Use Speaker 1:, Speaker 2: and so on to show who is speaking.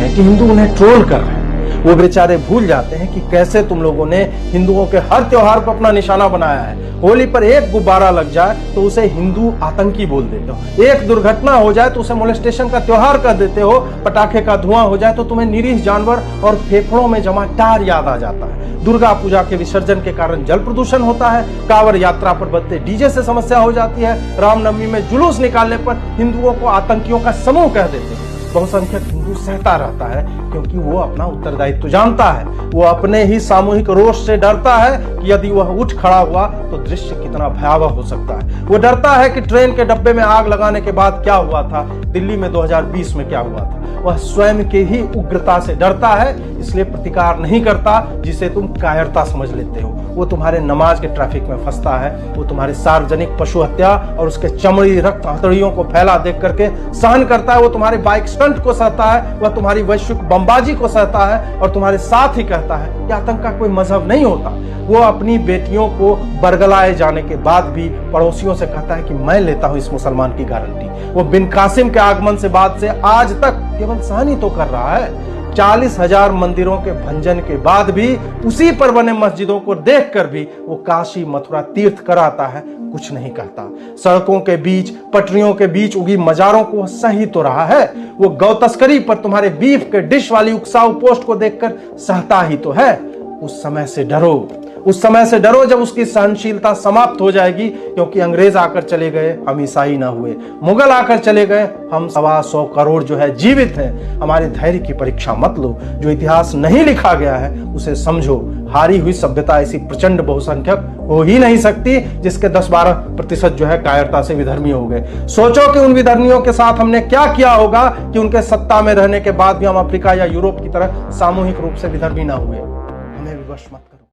Speaker 1: हैं कि हिंदू उन्हें ट्रोल कर रहे हैं। वो बेचारे भूल जाते हैं कि कैसे तुम लोगों ने हिंदुओं के हर त्योहार को अपना निशाना बनाया है। होली पर एक गुब्बारा लग जाए तो उसे हिंदू आतंकी बोल देते हो, एक दुर्घटना हो जाए तो उसे मोलेस्टेशन का त्योहार कर देते हो, पटाखे का धुआं हो जाए तो तुम्हें निरीह जानवर और फेफड़ों में जमा टार याद आ जाता है। दुर्गा पूजा के विसर्जन के कारण जल प्रदूषण होता है, कांवड़ यात्रा पर बजते डीजे से समस्या हो जाती है, रामनवमी में जुलूस निकालने पर हिंदुओं को आतंकियों का समूह कह देते हैं। बहुसंख्यक हिंदू सहता रहता है क्योंकि वो अपना उत्तरदायित्व जानता है। वो अपने ही सामूहिक रोष से डरता है कि यदि वह उठ खड़ा हुआ तो दृश्य कितना भयावह हो सकता है। वो डरता है कि ट्रेन के डब्बे में आग लगाने के बाद क्या हुआ था, दिल्ली में 2020 में क्या हुआ था। वह स्वयं के ही उग्रता से डरता है, इसलिए प्रतिकार नहीं करता, जिसे तुम कायरता समझ लेते हो। वो तुम्हारे नमाज के ट्रैफिक में फंसता है, वो तुम्हारे सार्वजनिक पशु हत्या और उसके चमड़ी रक्त हथड़ियों को फैला देख करके सहन करता है। वो तुम्हारे बाइक स्टंट को सहता है, वह तुम्हारी वैश्विक बमबाजी को सहता है और तुम्हारे साथ ही कहता है कि आतंक का कोई मजहब नहीं होता। वो अपनी बेटियों को बरगलाए जाने के बाद भी पड़ोसियों से कहता है कि मैं लेता हूं इस मुसलमान की गारंटी। वो बिन कासिम के आगमन से बाद से आज तक केवल सहन ही तो कर रहा है। 40,000 मंदिरों के भंजन के बाद भी, उसी पर बने मस्जिदों को देखकर भी वो काशी मथुरा तीर्थ कराता है, कुछ नहीं कहता। सड़कों के बीच, पटरियों के बीच उगी मजारों को सही तो रहा है। वो गौ तस्करी पर तुम्हारे बीफ के डिश वाली उकसाऊ पोस्ट को देखकर सहता ही तो है। उस समय से डरो, उस समय से डरो जब उसकी सहनशीलता समाप्त हो जाएगी, क्योंकि अंग्रेज आकर चले गए, हम ईसाई ना हुए। मुगल आकर चले गए, हम 125 करोड़ जो है जीवित हैं। हमारे धैर्य की परीक्षा मत लो। जो इतिहास नहीं लिखा गया है उसे समझो। हारी हुई सभ्यता ऐसी प्रचंड बहुसंख्यक हो ही नहीं सकती जिसके 10-12% जो है कायरता से विधर्मी हो गए। सोचो कि उन विधर्मियों के साथ हमने क्या किया होगा कि उनके सत्ता में रहने के बाद भी हम अफ्रीका या यूरोप की तरह सामूहिक रूप से विधर्मी ना हुए। हमें विवश मत करो।